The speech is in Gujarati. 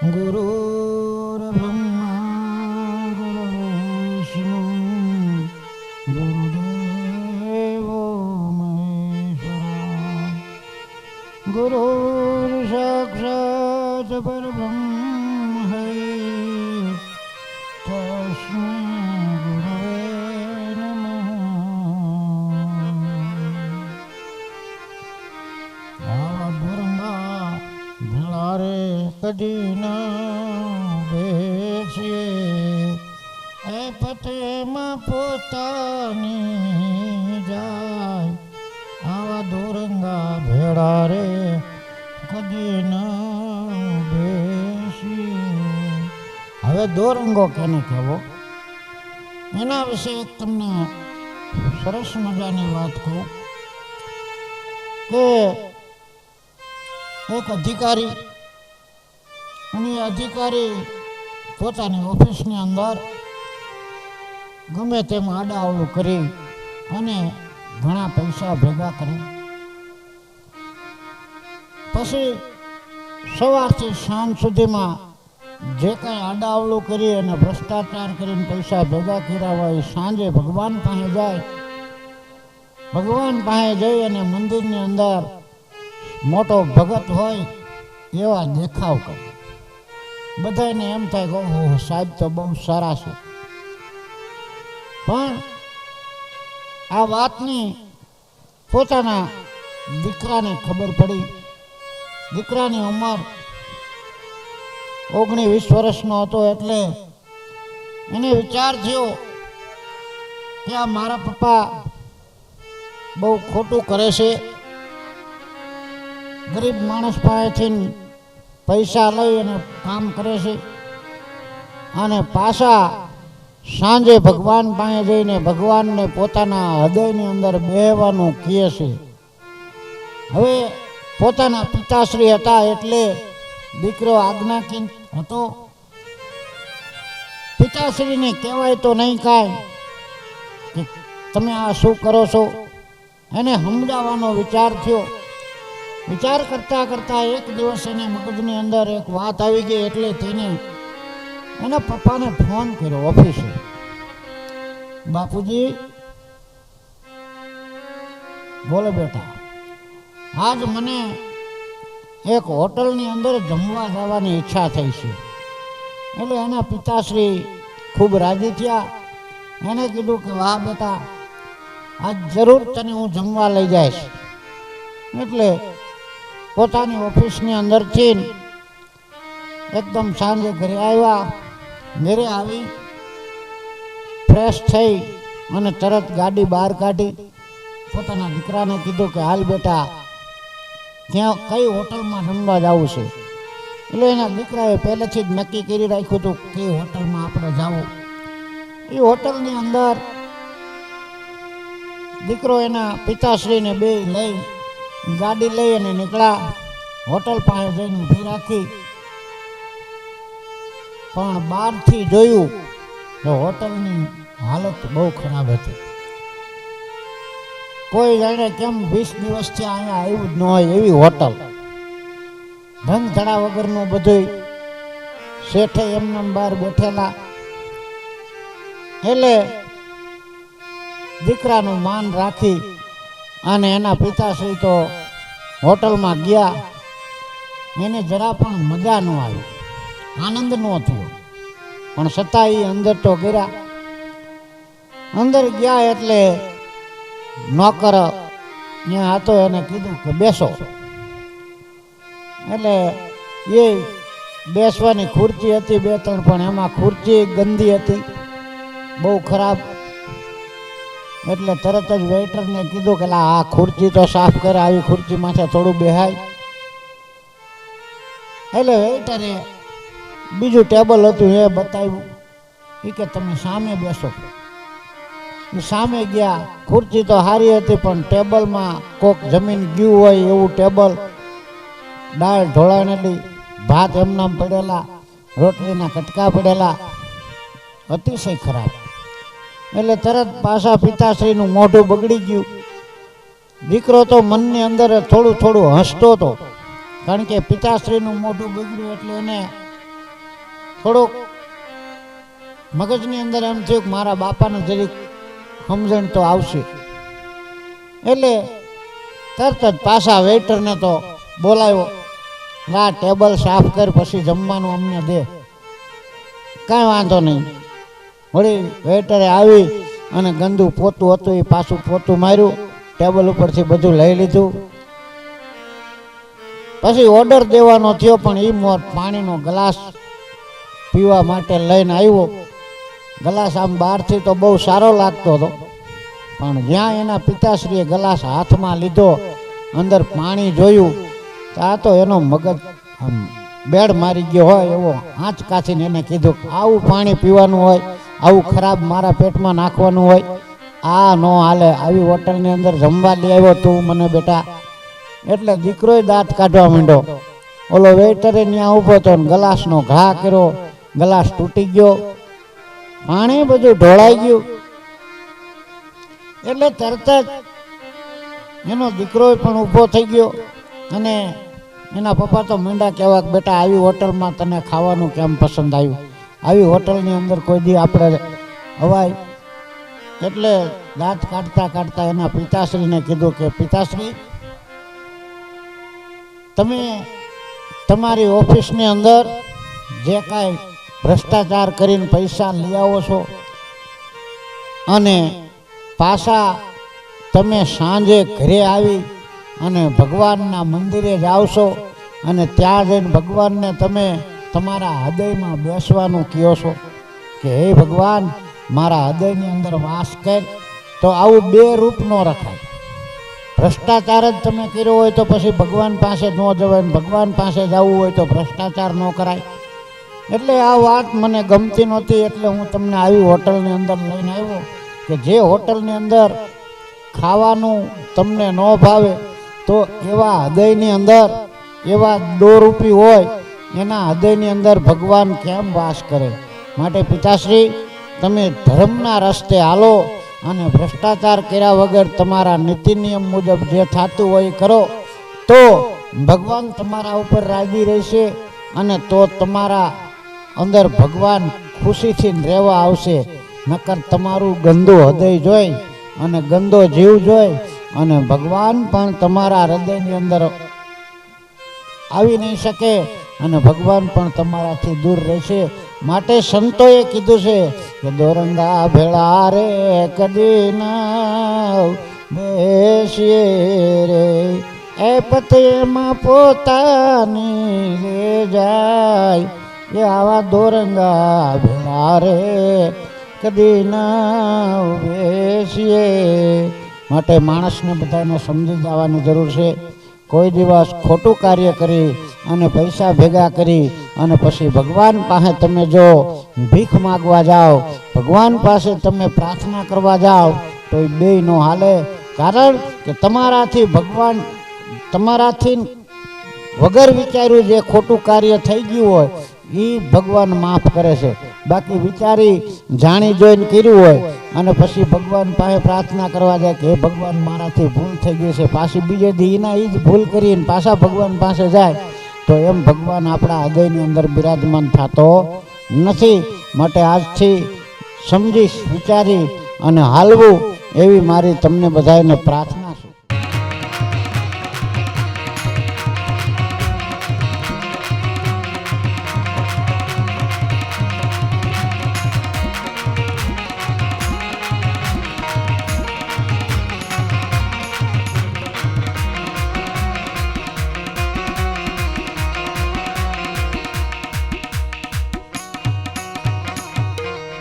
ગુરુર્બ્રહ્મા ગુરુર્વિષ્ણુ ગુરુદેવો મહેશ્વરા ગુરુર સાક્ષાત પરબ્રહ્મ તસ્મૈ ગુરવે નમઃ. આવા દુરંગા ભેળા રે કદી ના બેસીએ, એ પથેમાં પોતાની જાય. આવા દોરંગા ભેળા રે કદી ના બેસીએ. હવે દોરંગો કેને કહેવો એના વિશે એક તમને સરસ મજાની વાત કહું કે એક અધિકારી અને અધિકારી પોતાની ઓફિસની અંદર ગમે તેમ આડાઅવળું કરી અને ઘણા પૈસા ભેગા કરી પછી સવારથી સાંજ સુધીમાં જે કાંઈ આડાઅવળું કરી અને ભ્રષ્ટાચાર કરીને પૈસા ભેગા કર્યા હોય સાંજે ભગવાન પાસે જાય. ભગવાન પાસે જઈ અને મંદિરની અંદર મોટો ભગત હોય એવા દેખાવ કરે. બધાને એમ થાય કે ઓહો સાહેબ તો બહુ સારા છે. પણ આ વાતની પોતાના દીકરાને ખબર પડી. દીકરાની ઉંમર 19-20 વર્ષનો હતો. એટલે એને વિચાર થયો કે આ મારા પપ્પા બહુ ખોટું કરે છે. ગરીબ માણસ પાસેથી પૈસા લઈ અને કામ કરે છે અને પાછા સાંજે ભગવાન પાસે જઈને ભગવાનને પોતાના હૃદયની અંદર બેહવાનું કહે છે. હવે પોતાના પિતાશ્રી હતા એટલે દીકરો આજ્ઞાકીન હતો. પિતાશ્રીને કહેવાય તો નહીં કાંઈ કે તમે આ શું કરો છો. એને સમજાવવાનો વિચાર થયો. વિચાર કરતાં કરતાં એક દિવસ એને મગજની અંદર એક વાત આવી ગઈ. એટલે તેને એના પપ્પાને ફોન કર્યો ઓફિસે. બાપુજી બોલો બેટા, આજ મને એક હોટલની અંદર જમવા જવાની ઈચ્છા થઈ છે. એટલે એના પિતાશ્રી ખૂબ રાજી થયા. એને કીધું કે વાહ બેટા, આજ જરૂર તને હું જમવા લઈ જઈશ. એટલે પોતાની ઓફિસની અંદરથી એકદમ સાંજે ઘરે આવ્યા. ઘરે આવી ફ્રેશ થઈ અને તરત ગાડી બહાર કાઢી પોતાના દીકરાને કીધું કે હાલ બેટા, ત્યાં કઈ હોટલમાં જમવા જવું છે. એટલે એના દીકરાએ પહેલેથી જ નક્કી કરી રાખ્યું હતું કઈ હોટલમાં આપણે જવું. એ હોટલની અંદર દીકરો એના પિતાશ્રીને બે લઈ ગાડી લઈ અને નીકળ્યા. હોટલ પાસે જઈને ઊભી રાખી. પણ બહારથી જોયું તો હોટલની હાલત બહુ ખરાબ હતી. કોઈ જાણે કેમ 20 દિવસથી અહીંયા આવ્યું જ ન હોય એવી હોટલ. ધન ધડા વગરનું બધું શેઠે એમને બહાર બેઠેલા. એટલે દીકરાનું માન રાખી અને એના પિતાશ્રી તો હોટલમાં ગયા. એને જરા પણ મજા ન આવી, આનંદ ન થયો. પણ છતાં એ અંદર તો ગયા. અંદર ગયા એટલે નોકર ત્યાં હતો. એને કીધું કે બેસો. એટલે એ બેસવાની ખુરચી હતી 2-3, પણ એમાં ખુરચી ગંદી હતી, બહુ ખરાબ. એટલે તરત જ વેઇટરને કીધું કે આ ખુરચી તો સાફ કરે, આવી ખુરચી માથે થોડું બેહાય. એટલે વેઇટરે બીજું ટેબલ હતું એ બતાવ્યું. એ કે તમે સામે બેસો. એ સામે ગયા. ખુરચી તો સારી હતી પણ ટેબલમાં કોક જમીન ગયું હોય એવું ટેબલ. દાળ ઢોળાણેલી, ભાત એમનામ પડેલા, રોટલીના કટકા પડેલા, અતિશય ખરાબ. એટલે તરત પાછા પિતાશ્રીનું મોઢું બગડી ગયું. દીકરો તો મનની અંદર થોડું થોડું હસતો હતો, કારણ કે પિતાશ્રીનું મોઢું બગડ્યું એટલે એને થોડુંક મગજની અંદર એમ થયું કે મારા બાપાને જરીક સમજણ તો આવશે, એટલે તરત જ પાછા વેઇટરને તો બોલાવ્યો, આ ટેબલ સાફ કર પછી જમવાનું અમને દે. કાંઈ વાંધો નહીં. વળી વેઇટરે આવી અને ગંદુ પોતું હતું એ પાછું પોતું માર્યું, ટેબલ ઉપરથી બધું લઈ લીધું. પછી ઓર્ડર દેવાનો થયો, પણ એ મોર પાણીનો ગ્લાસ પીવા માટે લઈને આવ્યો. ગ્લાસ આમ બહારથી તો બહુ સારો લાગતો હતો, પણ જ્યાં એના પિતાશ્રીએ ગ્લાસ હાથમાં લીધો, અંદર પાણી જોયું તો આ તો એનો મગજ આમ બેડ મારી ગયો હોય એવો આંચ કાચીને એને કીધું, આવું પાણી પીવાનું હોય, આવું ખરાબ મારા પેટમાં નાખવાનું હોય, આ નો હાલે. આવી હોટલની અંદર જમવા લઈ આવ્યો તું મને બેટા. એટલે દીકરોય દાંત કાઢવા માંડ્યો. ઓલો વેઇટરે ત્યાં ઊભો હતો ને ગ્લાસનો ઘા કર્યો, ગ્લાસ તૂટી ગયો, પાણી બધું ઢોળાઈ ગયું. એટલે તરત જ એનો દીકરો પણ ઊભો થઈ ગયો અને એના પપ્પા તો મીંડા કહેવા કે બેટા આવી હોટલમાં તને ખાવાનું કેમ પસંદ આવ્યું, આવી હોટલની અંદર કોઈ દી આપણે અવાય. એટલે દાંત કાઢતા કાઢતા એના પિતાશ્રીને કીધું કે પિતાશ્રી, તમે તમારી ઓફિસની અંદર જે કાંઈ ભ્રષ્ટાચાર કરીને પૈસા લઈ આવો છો અને પાછા તમે સાંજે ઘરે આવી અને ભગવાનના મંદિરે જાઓ છો અને ત્યાં જઈને ભગવાનને તમે તમારા હૃદયમાં બેસવાનું કહો છો કે હે ભગવાન મારા હૃદયની અંદર વાસ કર, તો આવું બે રૂપ ન રખાય. ભ્રષ્ટાચાર જ તમે કર્યો હોય તો પછી ભગવાન પાસે ન જવાય, ભગવાન પાસે જવું હોય તો ભ્રષ્ટાચાર ન કરાય. એટલે આ વાત મને ગમતી નહોતી, એટલે હું તમને આવી હોટલની અંદર લઈને આવ્યો કે જે હોટલની અંદર ખાવાનું તમને ન ભાવે તો એવા હૃદયની અંદર એવા દોરૂપી હોય એના હૃદયની અંદર ભગવાન કેમ વાસ કરે. માટે પિતાશ્રી, તમે ધર્મના રસ્તે હાલો અને ભ્રષ્ટાચાર કર્યા વગર તમારા નીતિ નિયમ મુજબ જે થતું હોય કરો, તો ભગવાન તમારા ઉપર રાજી રહેશે અને તો તમારા અંદર ભગવાન ખુશીથી રહેવા આવશે. નકર તમારું ગંદુ હૃદય જોઈ અને ગંદો જીવ જોઈ અને ભગવાન પણ તમારા હૃદયની અંદર આવી નહીં શકે અને ભગવાન પણ તમારાથી દૂર રહેશે. માટે સંતોએ કીધું છે કે દોરંગા ભેળા રે કદી ના બેસીએ રે, એ પથેમાં પોતાની લે જાય, એ આવા દોરંગા ભેળા રે કદી ના બેસીએ. માટે માણસને બધાને સમજી જવાની જરૂર છે. કોઈ દિવસ ખોટું કાર્ય કરી અને પૈસા ભેગા કરી અને પછી ભગવાન પાસે તમે જો ભીખ માગવા જાઓ, ભગવાન પાસે તમે પ્રાર્થના કરવા જાઓ તો એ બેય નો હાલે. કારણ કે તમારાથી ભગવાન તમારાથી વગર વિચાર્યું જે ખોટું કાર્ય થઈ ગયું હોય એ ભગવાન માફ કરે છે. બાકી વિચારી જાણી જોઈને કર્યું હોય અને પછી ભગવાન પાસે પ્રાર્થના કરવા જાય કે હે ભગવાન મારાથી ભૂલ થઈ ગઈ છે, પાછી બીજે દી એના એ જ ભૂલ કરીને પાછા ભગવાન પાસે જાય તો એમ ભગવાન આપણા હૃદયની અંદર બિરાજમાન થતો નથી. માટે આજથી સમજી વિચારી અને હાલવું એવી મારી તમને બધાને પ્રાર્થના.